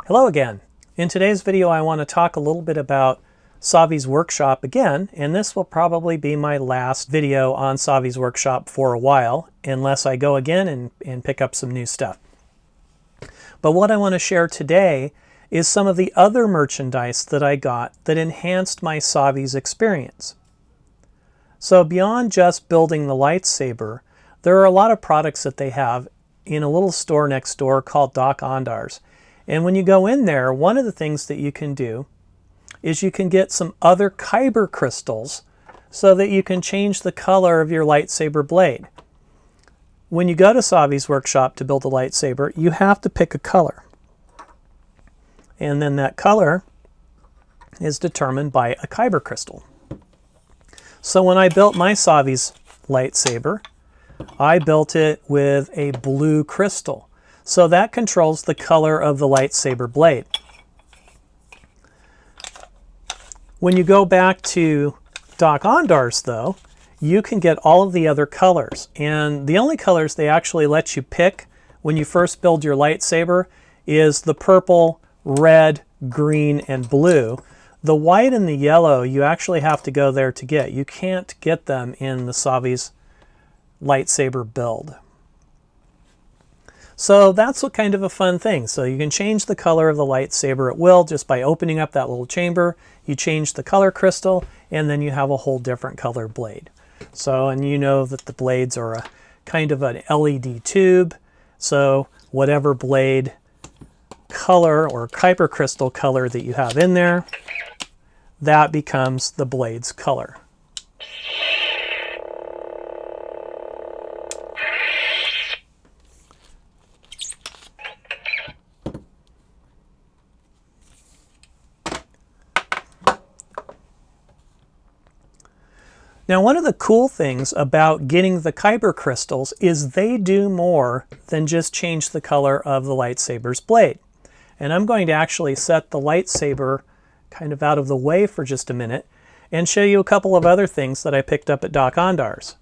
Hello again. In today's video I want to talk a little bit about Savi's workshop again, and this will probably be my last video on Savi's workshop for a while, unless I go again and pick up some new stuff. But what I want to share today is some of the other merchandise that I got that enhanced my Savi's experience. So beyond just building the lightsaber, there are a lot of products that they have in a little store next door called Dok Ondar's. And when you go in there, one of the things that you can do is you can get some other Kyber crystals so that you can change the color of your lightsaber blade. When you go to Savi's workshop to build a lightsaber, you have to pick a color. And then that color is determined by a Kyber crystal. So when I built my Savi's lightsaber, I built it with a blue crystal. So that controls the color of the lightsaber blade. When you go back to Dok Ondar's though, you can get all of the other colors. And the only colors they actually let you pick when you first build your lightsaber is the purple, red, green, and blue. The white and the yellow you actually have to go there to get. You can't get them in the Savi's lightsaber build. So that's what kind of a fun thing. So you can change the color of the lightsaber at will just by opening up that little chamber. You change the color crystal and then you have a whole different color blade. So, and you know that the blades are a kind of an LED tube. So whatever blade color or Kyber crystal color that you have in there, that becomes the blade's color. Now, one of the cool things about getting the Kyber crystals is they do more than just change the color of the lightsaber's blade. And I'm going to actually set the lightsaber kind of out of the way for just a minute and show you a couple of other things that I picked up at Dok Ondar's.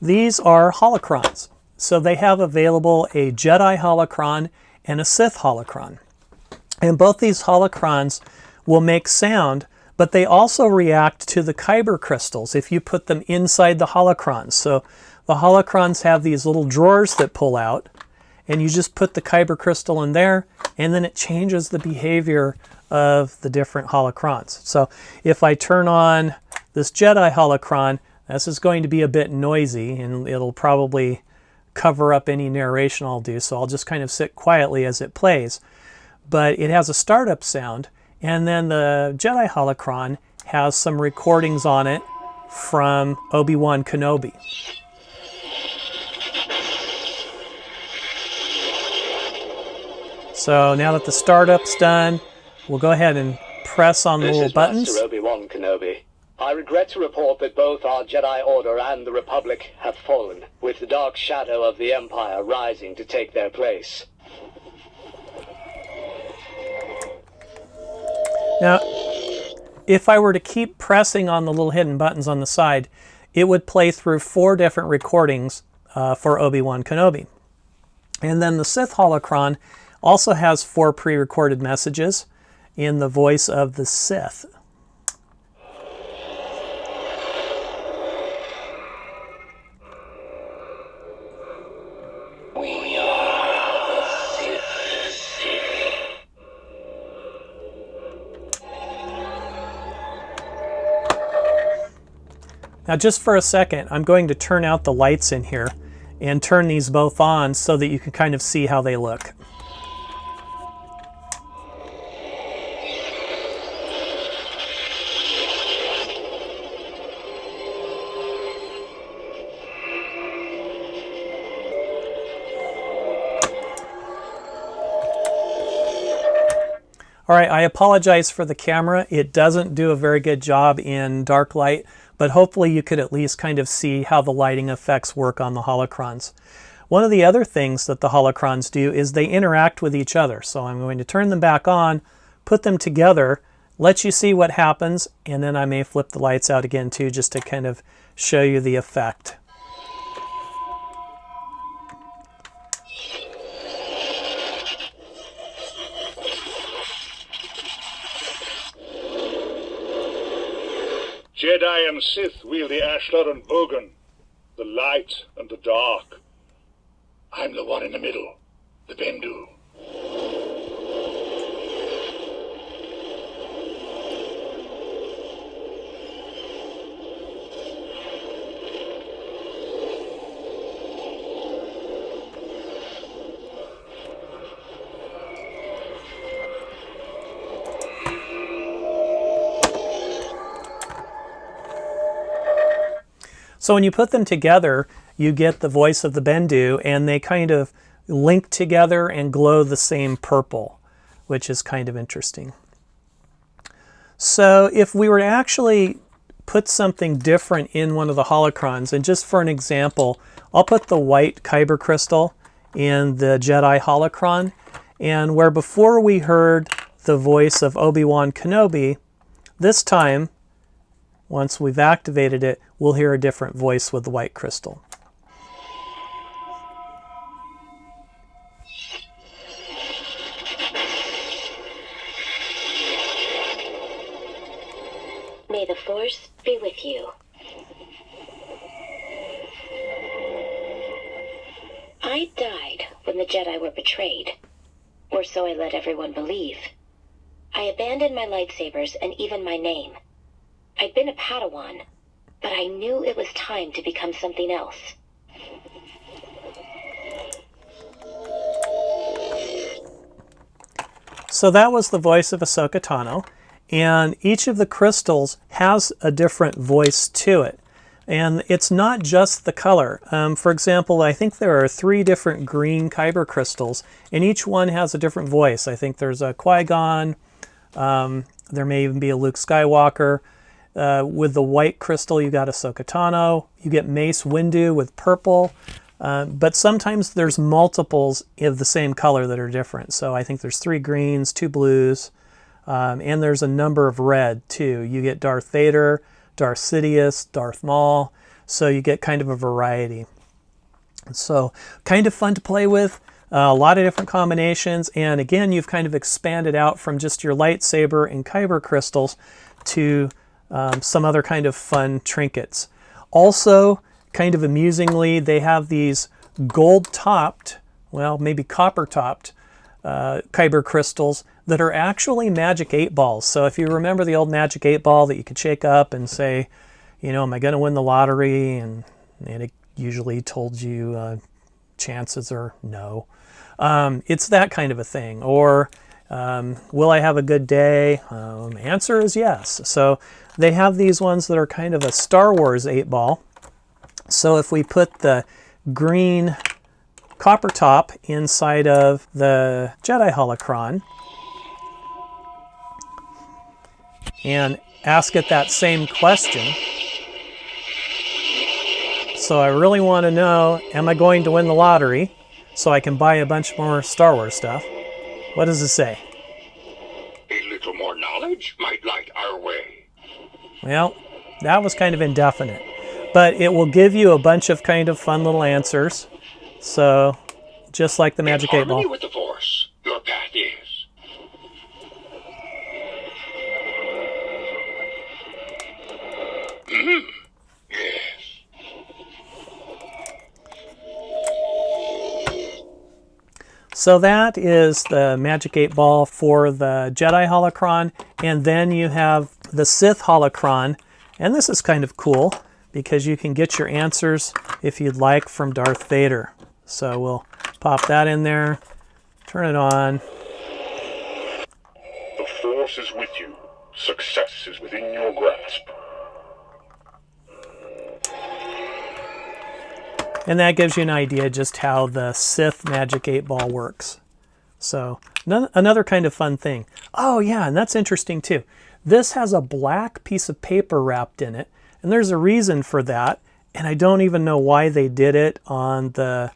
These are Holocrons. So they have available a Jedi Holocron and a Sith Holocron. And both these Holocrons will make sound, but they also react to the Kyber crystals if you put them inside the Holocrons. So the Holocrons have these little drawers that pull out, and you just put the Kyber crystal in there, and then it changes the behavior of the different Holocrons. So if I turn on this Jedi Holocron, this is going to be a bit noisy, and it'll probably cover up any narration I'll do, so I'll just kind of sit quietly as it plays. But it has a startup sound, and then the Jedi Holocron has some recordings on it from Obi-Wan Kenobi. So now that the startup's done, we'll go ahead and press on the little buttons. Master Obi-Wan Kenobi. I regret to report that both our Jedi Order and the Republic have fallen, with the dark shadow of the Empire rising to take their place. Now, if I were to keep pressing on the little hidden buttons on the side, it would play through 4 different recordings for Obi-Wan Kenobi. And then the Sith Holocron also has 4 pre-recorded messages in the voice of the Sith. Now just for a second, I'm going to turn out the lights in here and turn these both on so that you can kind of see how they look. All right, I apologize for the camera. It doesn't do a very good job in dark light, but hopefully you could at least kind of see how the lighting effects work on the Holocrons. One of the other things that the Holocrons do is they interact with each other. So I'm going to turn them back on, put them together, let you see what happens, and then I may flip the lights out again too, just to kind of show you the effect. Jedi and Sith wield the Ashtar and Bogan, the light and the dark. I'm the one in the middle, the Bendu. So when you put them together, you get the voice of the Bendu, and they kind of link together and glow the same purple, which is kind of interesting. So if we were to actually put something different in one of the holocrons, and just for an example, I'll put the white Kyber crystal in the Jedi holocron, and where before we heard the voice of Obi-Wan Kenobi, this time, once we've activated it, we'll hear a different voice with the white crystal. May the Force be with you. I died when the Jedi were betrayed, or so I let everyone believe. I abandoned my lightsabers and even my name. I'd been a Padawan, but I knew it was time to become something else. So that was the voice of Ahsoka Tano, and each of the crystals has a different voice to it. And it's not just the color. For example, I think there are 3 different green Kyber crystals, and each one has a different voice. I think there's a Qui-Gon, there may even be a Luke Skywalker. With the white crystal, you got Ahsoka Tano. You get Mace Windu with purple. But sometimes there's multiples of the same color that are different. So I think there's 3 greens, 2 blues, and there's a number of red too. You get Darth Vader, Darth Sidious, Darth Maul. So you get kind of a variety. So kind of fun to play with. A lot of different combinations. And again, you've kind of expanded out from just your lightsaber and Kyber crystals to some other kind of fun trinkets. Also, kind of amusingly, they have these gold-topped, well, maybe copper-topped Kyber crystals that are actually magic 8 balls. So if you remember the old magic 8 ball that you could shake up and say, you know, am I going to win the lottery? And it usually told you chances are no. It's that kind of a thing. Or will I have a good day? Answer is yes. So they have these ones that are kind of a Star Wars 8 ball. So if we put the green copper top inside of the Jedi holocron and ask it that same question. So I really want to know, am I going to win the lottery so I can buy a bunch more Star Wars stuff? What does it say? A little more knowledge might light our way. Well, that was kind of indefinite, but it will give you a bunch of kind of fun little answers. So, just like the Magic 8 Ball. With the Force, your path is. Yes. So that is the Magic 8 Ball for the Jedi holocron, and then you have the Sith holocron, and this is kind of cool because you can get your answers if you'd like from Darth Vader. So we'll pop that in there, turn it on. The Force is with you. Success is within your grasp. And that gives you an idea just how the Sith Magic 8 Ball works. So another kind of fun thing. Oh yeah, and that's interesting too. This has a black piece of paper wrapped in it, and there's a reason for that, and I don't even know why they did it on the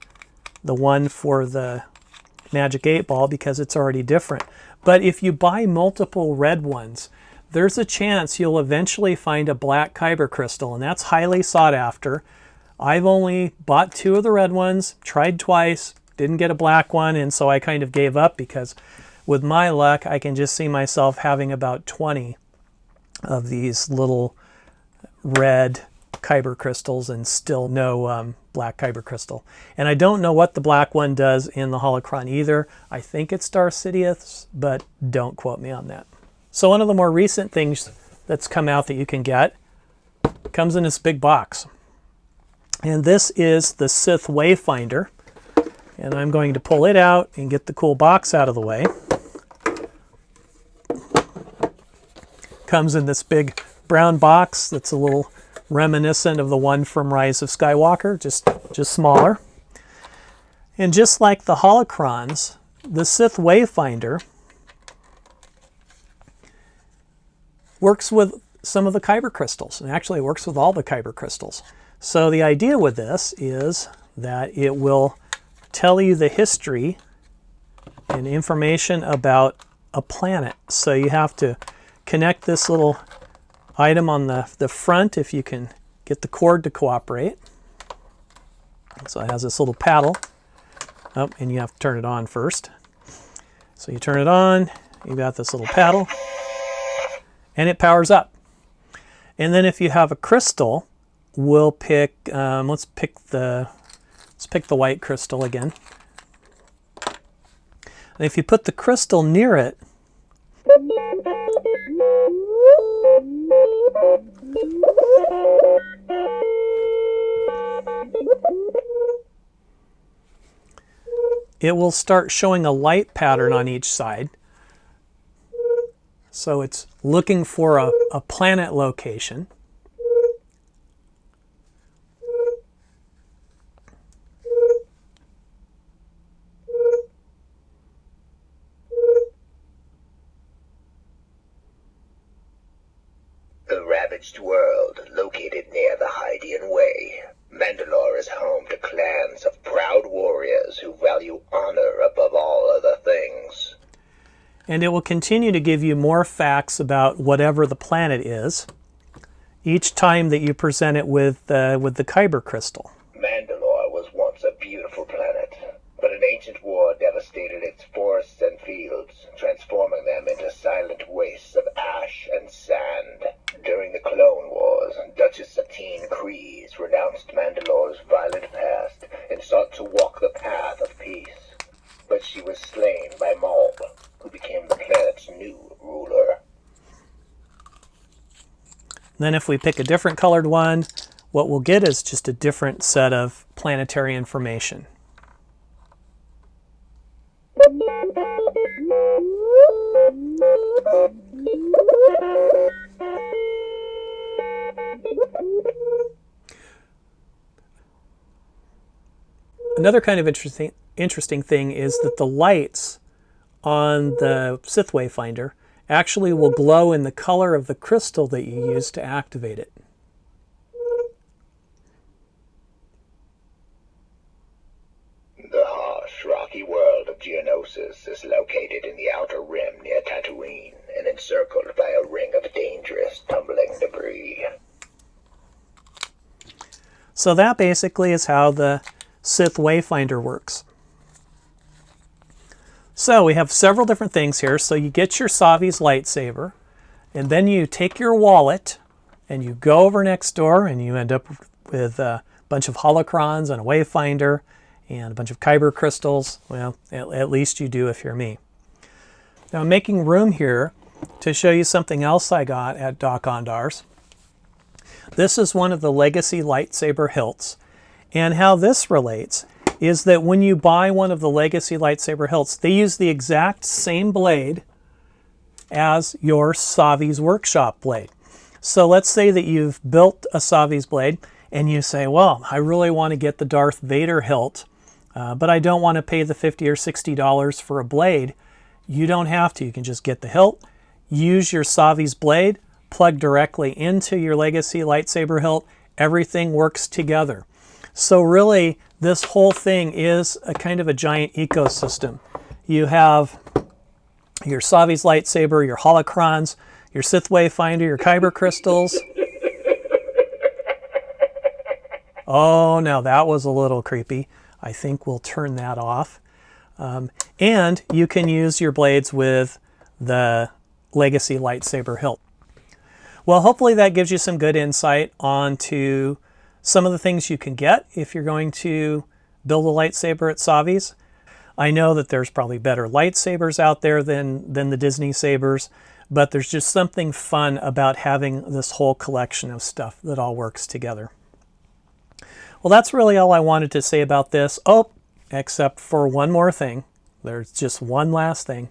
one for the Magic 8 Ball because it's already different. But if you buy multiple red ones, there's a chance you'll eventually find a black Kyber crystal, and that's highly sought after. I've only bought 2 of the red ones, tried twice, didn't get a black one, and so I kind of gave up because with my luck, I can just see myself having about 20 of these little red Kyber crystals and still no black Kyber crystal. And I don't know what the black one does in the Holocron either. I think it's Star Sidious, but don't quote me on that. So one of the more recent things that's come out that you can get comes in this big box. And this is the Sith Wayfinder. And I'm going to pull it out and get the cool box out of the way. Comes in this big brown box that's a little reminiscent of the one from Rise of Skywalker, just smaller. And just like the Holocrons, the Sith Wayfinder works with some of the Kyber crystals, and actually it works with all the Kyber crystals. So the idea with this is that it will tell you the history and information about a planet. So you have to connect this little item on the front if you can get the cord to cooperate. So it has this little paddle. Oh, and you have to turn it on first. So you turn it on, you've got this little paddle, and it powers up. And then if you have a crystal, we'll pick, let's pick the white crystal again. And if you put the crystal near it, it will start showing a light pattern on each side. So it's looking for a planet location. A ravaged world located near the Hydian Way. Mandalore is home to clans of proud warriors who value honor above all other things. And it will continue to give you more facts about whatever the planet is each time that you present it with the Kyber crystal. Mandalore was once a beautiful planet, but an ancient war devastated its forests and fields, transforming them into silent wastes of ash and sand. During the Clone Wars, Duchess Satine Kryze renounced Mandalore's violent past and sought to walk the path of peace. But she was slain by Maul, who became the planet's new ruler. Then if we pick a different colored one, what we'll get is just a different set of planetary information. Another kind of interesting thing is that the lights on the Sith Wayfinder actually will glow in the color of the crystal that you use to activate it. The harsh, rocky world of Geonosis is located in the outer rim near Tatooine and encircled by a ring of dangerous, tumbling debris. So that basically is how the Sith Wayfinder works. So we have several different things here. So you get your Savi's lightsaber, and then you take your wallet and you go over next door and you end up with a bunch of Holocrons and a Wayfinder and a bunch of Kyber crystals. Well, at least you do if you're me. Now I'm making room here to show you something else I got at Dok Ondar's. This is one of the legacy lightsaber hilts. And how this relates is that when you buy one of the legacy lightsaber hilts, they use the exact same blade as your Savi's workshop blade. So let's say that you've built a Savi's blade and you say, well, I really want to get the Darth Vader hilt, but I don't want to pay the $50 or $60 for a blade. You don't have to. You can just get the hilt, use your Savi's blade, plug directly into your legacy lightsaber hilt. Everything works together. So really, this whole thing is a kind of a giant ecosystem. You have your Savi's lightsaber, your Holocrons, your Sith Wayfinder, your Kyber crystals. Oh, now that was a little creepy. I think we'll turn that off. And you can use your blades with the legacy lightsaber hilt. Well, hopefully that gives you some good insight onto some of the things you can get if you're going to build a lightsaber at Savi's. I know that there's probably better lightsabers out there than the Disney sabers, but there's just something fun about having this whole collection of stuff that all works together. Well, that's really all I wanted to say about this. Oh, except for one more thing. There's just one last thing.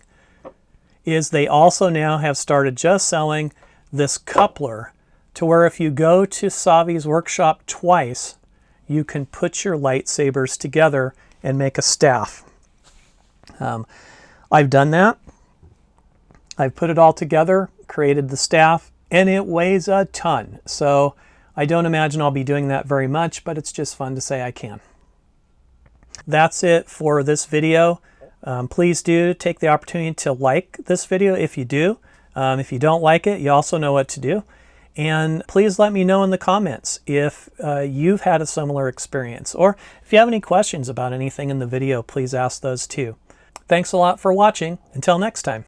Is they also now have started just selling this coupler to where if you go to Savi's workshop twice, you can put your lightsabers together and make a staff. I've done that. I've put it all together, created the staff, and it weighs a ton. So I don't imagine I'll be doing that very much, but it's just fun to say I can. That's it for this video. Please do take the opportunity to like this video if you do. If you don't like it, you also know what to do. And please let me know in the comments if you've had a similar experience, or if you have any questions about anything in the video, please ask those too. Thanks a lot for watching. Until next time.